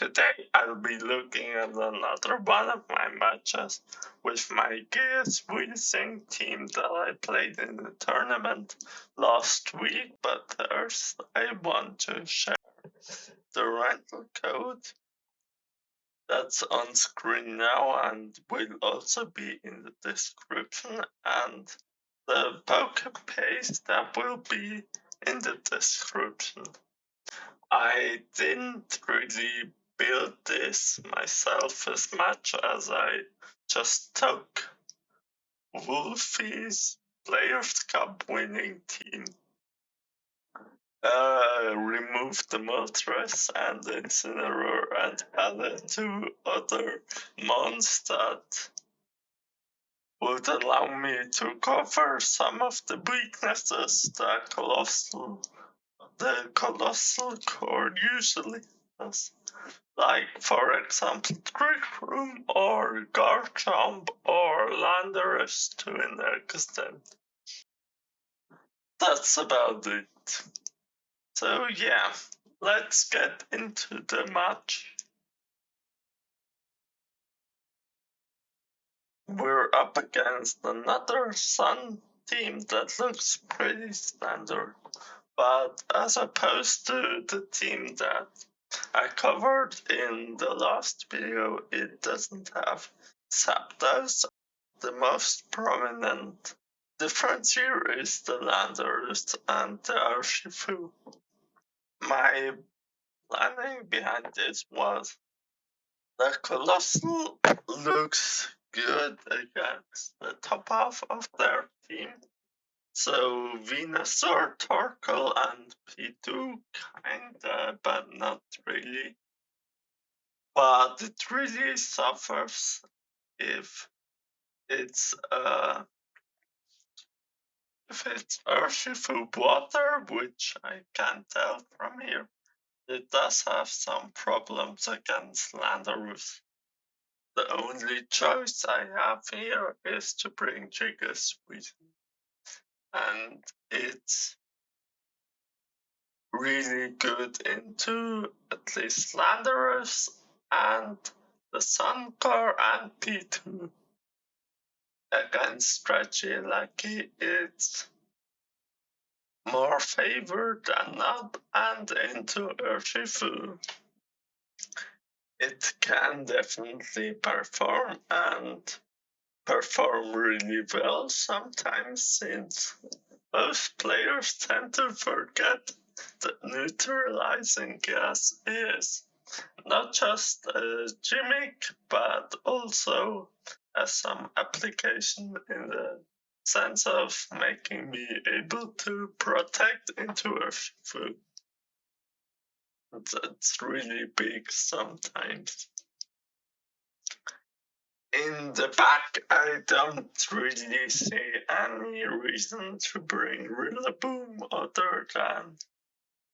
Today I'll be looking at another one of my matches with my Gigas Weezing team that I played in the tournament last week, but first I want to share the rental code that's on screen now and will also be in the description, and the poke paste that will be in the description. I didn't really build this myself as much as I just took Wolfie's Players Cup winning team, removed the Moltres and the Incineroar and added two other mons that would allow me to cover some of the weaknesses that the Coalossal core usually has. Like, for example, Trick Room or Garchomp or Landorus to an extent. That's about it. So yeah, let's get into the match. We're up against another Sun team that looks pretty standard, but as opposed to the team that I covered in the last video, it doesn't have Zapdos. The most prominent difference here is the Landorus and the Urshifu. My planning behind this was the Coalossal looks good against the top half of their team. So Venusaur, Torkoal, and P2 kinda, but not really. But it really suffers if it's Urshifu water, which I can't tell from here. It does have some problems against Landorus. The only choice I have here is to bring Gigas with me, and it's really good into at least Landorus and the Sun Core and P2. Against Regigigas, it's more favored than not, and into Urshifu. It can definitely perform, and perform really well sometimes, since most players tend to forget that Neutralizing Gas is not just a gimmick, but also has some application in the sense of making me able to protect into Urshifu. That's really big sometimes. In the back, I don't really see any reason to bring Rillaboom other than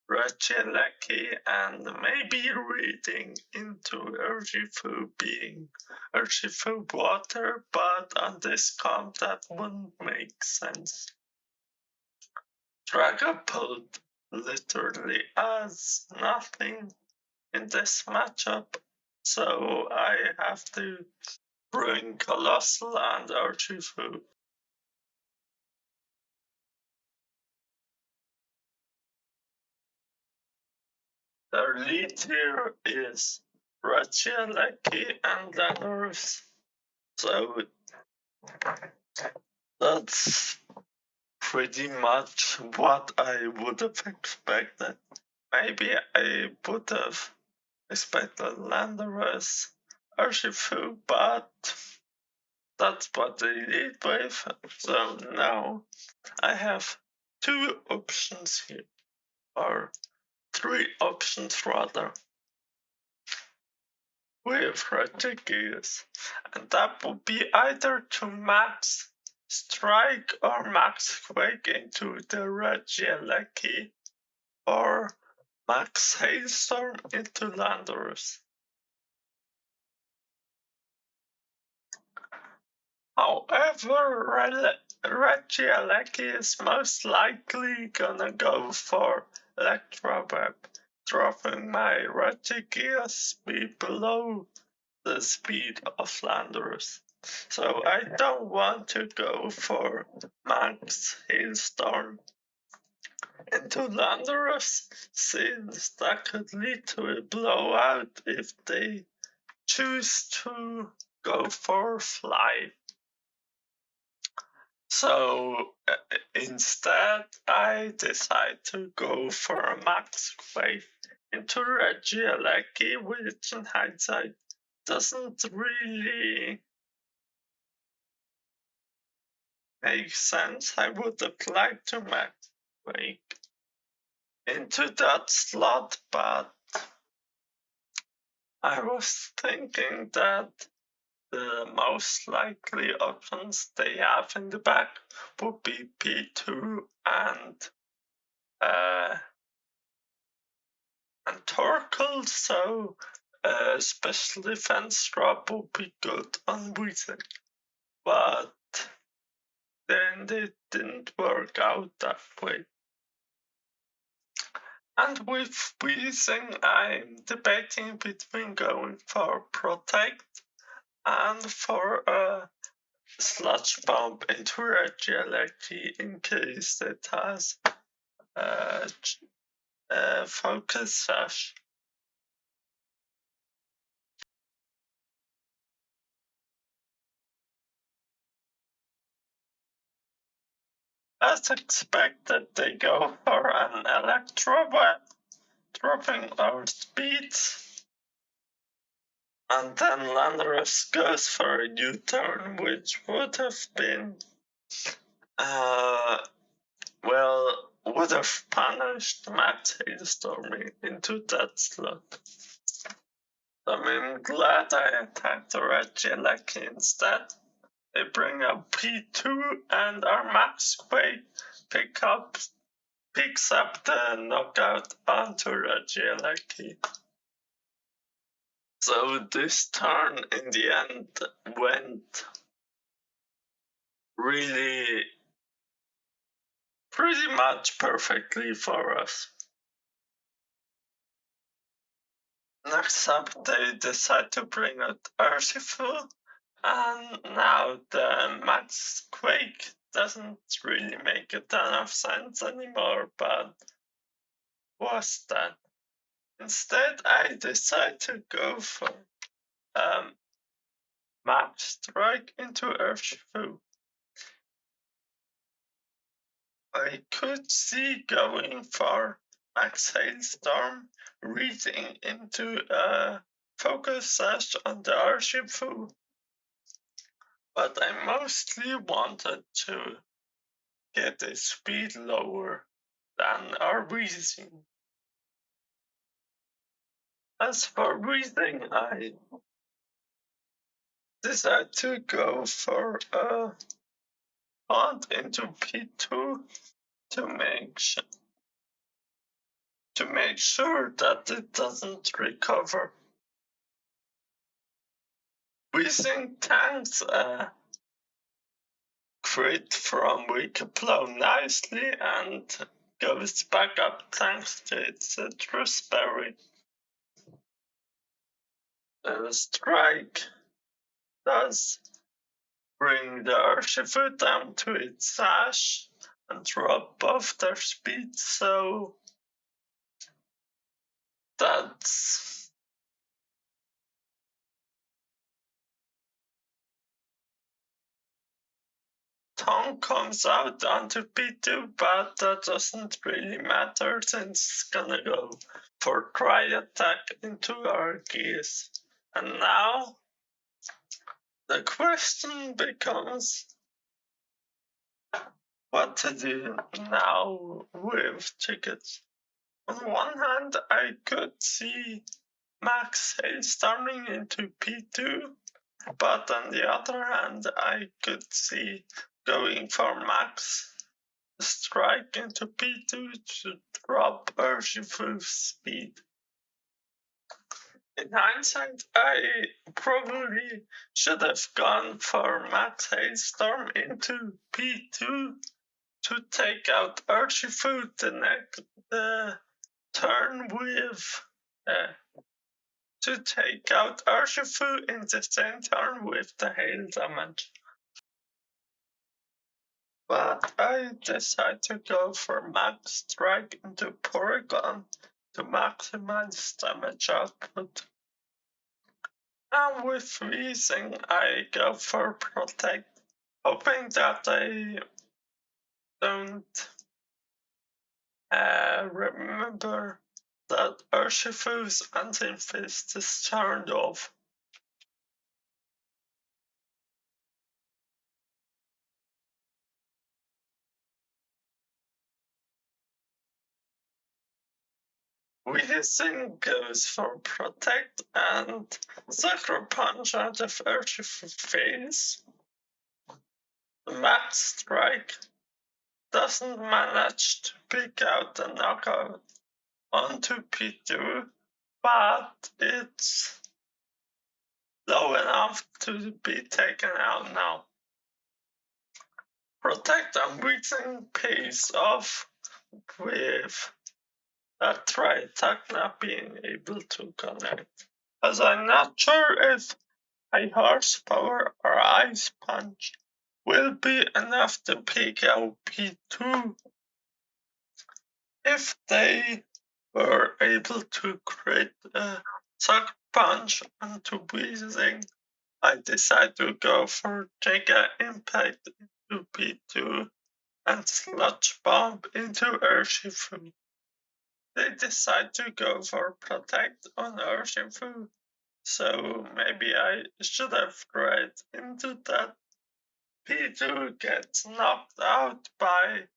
Regigigas and maybe reading into Urshifu being Urshifu water, but on this comp that wouldn't make sense. Dragapult literally has nothing in this matchup, so I have to bring Coalossal and Urshifu. The lead here is Regigigas and Landorus, so that's pretty much what I would have expected. Maybe I would have expected Landorus, Urshifu, but that's what they lead with. So now I have two options here, or three options rather, with Regigigas, and that would be either to max Strike or max Quake into the Regigigas, or max Hailstorm into Landorus. However, Regigigas is most likely gonna go for Electro Web, dropping my Regigigas speed below the speed of Landorus. So I don't want to go for Max Hailstorm into Landorus, since that could lead to a blowout if they choose to go for Fly. So instead, I decide to go for a Max Quake into Regieleki, which in hindsight doesn't really make sense. I would have liked to Max Quake into that slot, but I was thinking that the most likely options they have in the back would be P2 and Torkoal, so special defense drop would be good on Weezing. But then it didn't work out that way. And with Weezing, I'm debating between going for Protect and for a Sludge Bomb into Regieleki in case it has Focus Sash. As expected, they go for an Electro Web, dropping our speeds. And then Landorus goes for a U-turn, which would have been, would have punished Max Hailstorming into that slot. I'm glad I attacked the Regieleki instead. They bring up P2 and our Max Quake picks up the knockout onto Regieleki. So this turn in the end went really pretty much perfectly for us. Next up, they decide to bring out Urshifu, and now the Max Quake doesn't really make a ton of sense anymore, but what's that? Instead, I decide to go for Max Strike into Urshifu. I could see going for Max Hailstorm, reading into a Focus Sash on the Urshifu, but I mostly wanted to get a speed lower than our Weezing. As for Weezing, I decided to go for a Taunt into P2 to make sure that it doesn't recover. Weezing tanks crit from Weak Blow nicely and goes back up thanks to its Sitrus berry. The strike does bring the Urshifu down to its Sash and drop both their speed, so that's Taunt comes out onto P2, but that doesn't really matter since it's gonna go for Dry Attack into our Gigas. And now the question becomes what to do now with tickets. On one hand, I could see Max Hailstorming into P2, but on the other hand, I could see going for Max Strike into P2 to drop Urshifu's speed. In hindsight, I probably should have gone for Max Hailstorm into P2 to take out Urshifu the turn with to take out Urshifu in the same turn with the hail damage. But I decide to go for Max Strike into Porygon to maximize damage output. And with Weezing, I go for Protect, hoping that I don't remember that Urshifu's Anti-Fist is turned off. Weezing goes for Protect and Sucker Punch out of Urshifu face. Max Strike doesn't manage to pick out the knockout onto P2, but it's low enough to be taken out now. Protect and Weezing pays off with that try attack not being able to connect. As I'm not sure if High Horsepower or Ice Punch will be enough to pick out P2. If they were able to create a Sucker Punch onto Weezing, I decide to go for Giga Impact into P2 and Sludge Bomb into Urshifu. They decide to go for Protect on Urshifu, so maybe I should have tried into that. P2 gets knocked out by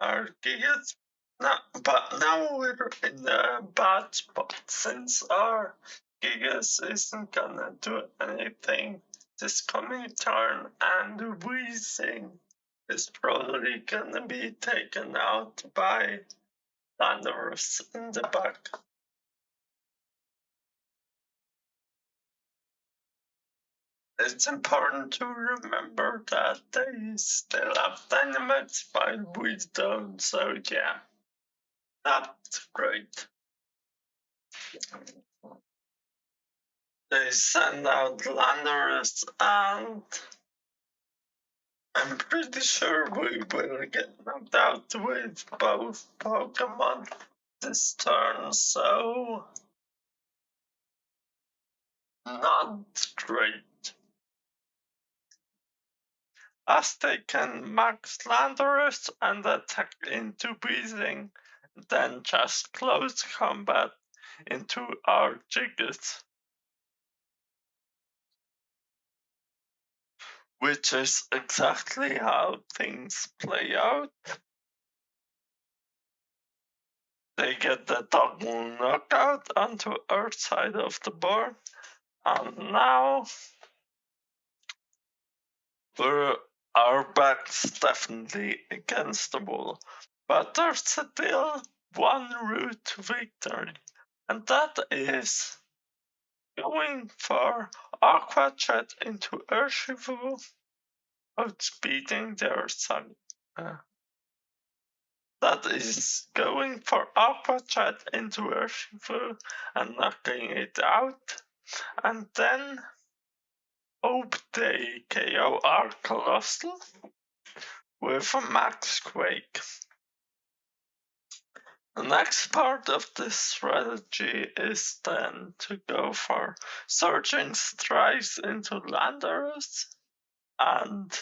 our Gigas. But now we're in a bad spot since our Gigas isn't gonna do anything this coming turn, and Weezing is probably gonna be taken out by Thunderous in the back. It's important to remember that they still have Dynamax while we don't, so yeah, not great. They send out Landorus, and I'm pretty sure we will get knocked out with both Pokemon this turn, so not great. As they can max Landorus and attack into Weezing, then just close combat into our Gigas. Which is exactly how things play out. They get the double knockout onto our side of the board, and now our back's definitely against the wall. But there's still one route to victory, and that is going for Aqua Jet into Urshifu, outspeeding their son. That is going for Aqua Jet into Urshifu and knocking it out, and then hope they KO our Coalossal with a Max Quake. The next part of this strategy is then to go for Surging Strikes into Landorus and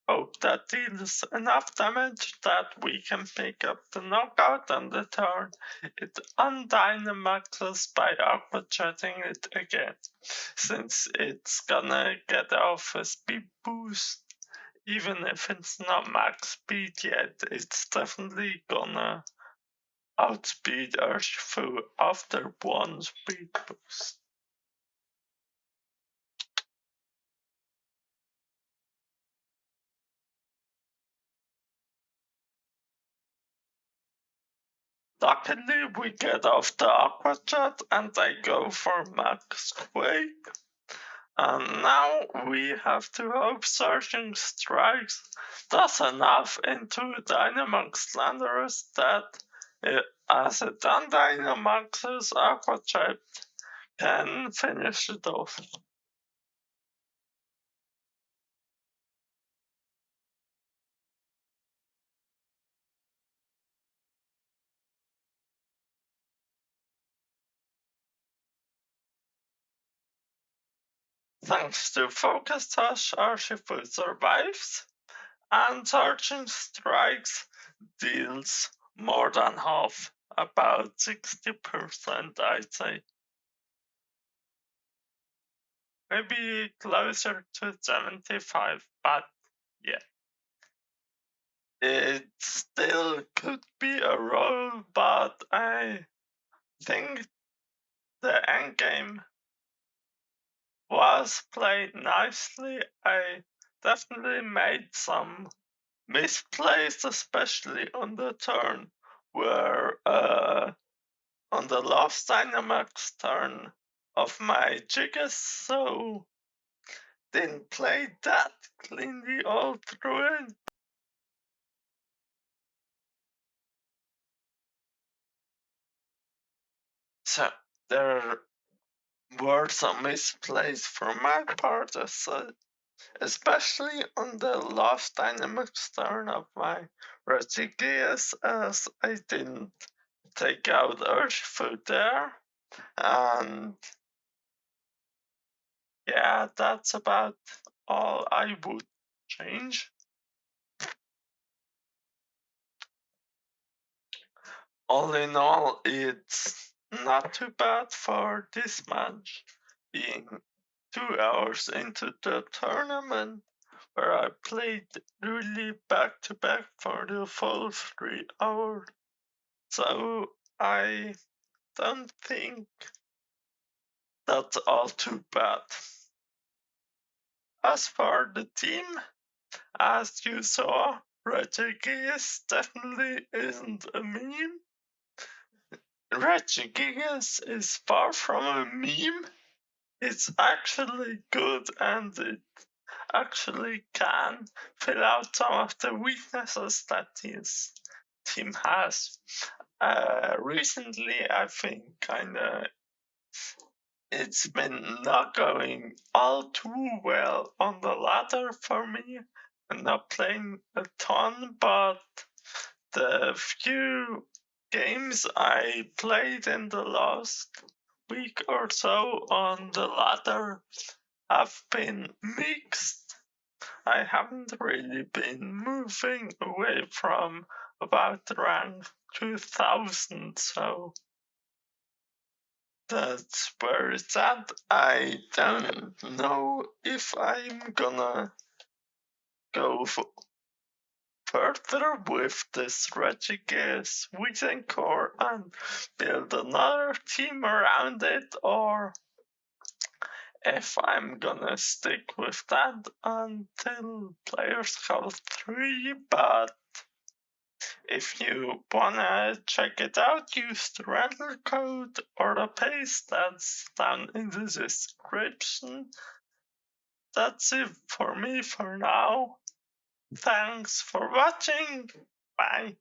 hope that deals enough damage that we can pick up the knockout on the turn. It undynamaxes by Aqua Jetting it again, since it's gonna get off a speed boost. Even if it's not max speed yet, it's definitely gonna outspeed Urshifu after one speed boost. Luckily, we get off the Aqua Jet and I go for Max Quake. And now we have to hope Surging Strikes does enough into Dynamax Landorus that as it on Dynamax's Aqua Type can finish it off. Thanks to Focus Sash, Urshifu survives, and Charging Strikes deals more than half, about 60%, I'd say. Maybe closer to 75, but yeah. It still could be a roll, but I think the endgame was played nicely. I definitely made some misplays, especially on the turn where on the last Dynamax turn of my Gigas, so didn't play that cleanly all through it. So there were some misplays from my part, especially on the last Dynamax turn of my Regigigas, as I didn't take out Urshifu there, and yeah, that's about all I would change. All in all, it's not too bad for this match, being 2 hours into the tournament, where I played really back to back for the full 3 hours. So I don't think that's all too bad. As for the team, as you saw, Regigigas definitely isn't a meme. Regigigas is far from a meme. It's actually good, and it actually can fill out some of the weaknesses that his team has. Recently, I think it's been not going all too well on the ladder for me, and not playing a ton, but the few games I played in the last week or so on the ladder have been mixed. I haven't really been moving away from about rank 2000, so that's where it's at. I don't know if I'm gonna go further with this Regigigas Weezing core and build another team around it, or if I'm gonna stick with that until players level 3, but if you wanna check it out, use the rental code or the paste that's down in the description. That's it for me for now. Thanks for watching. Bye.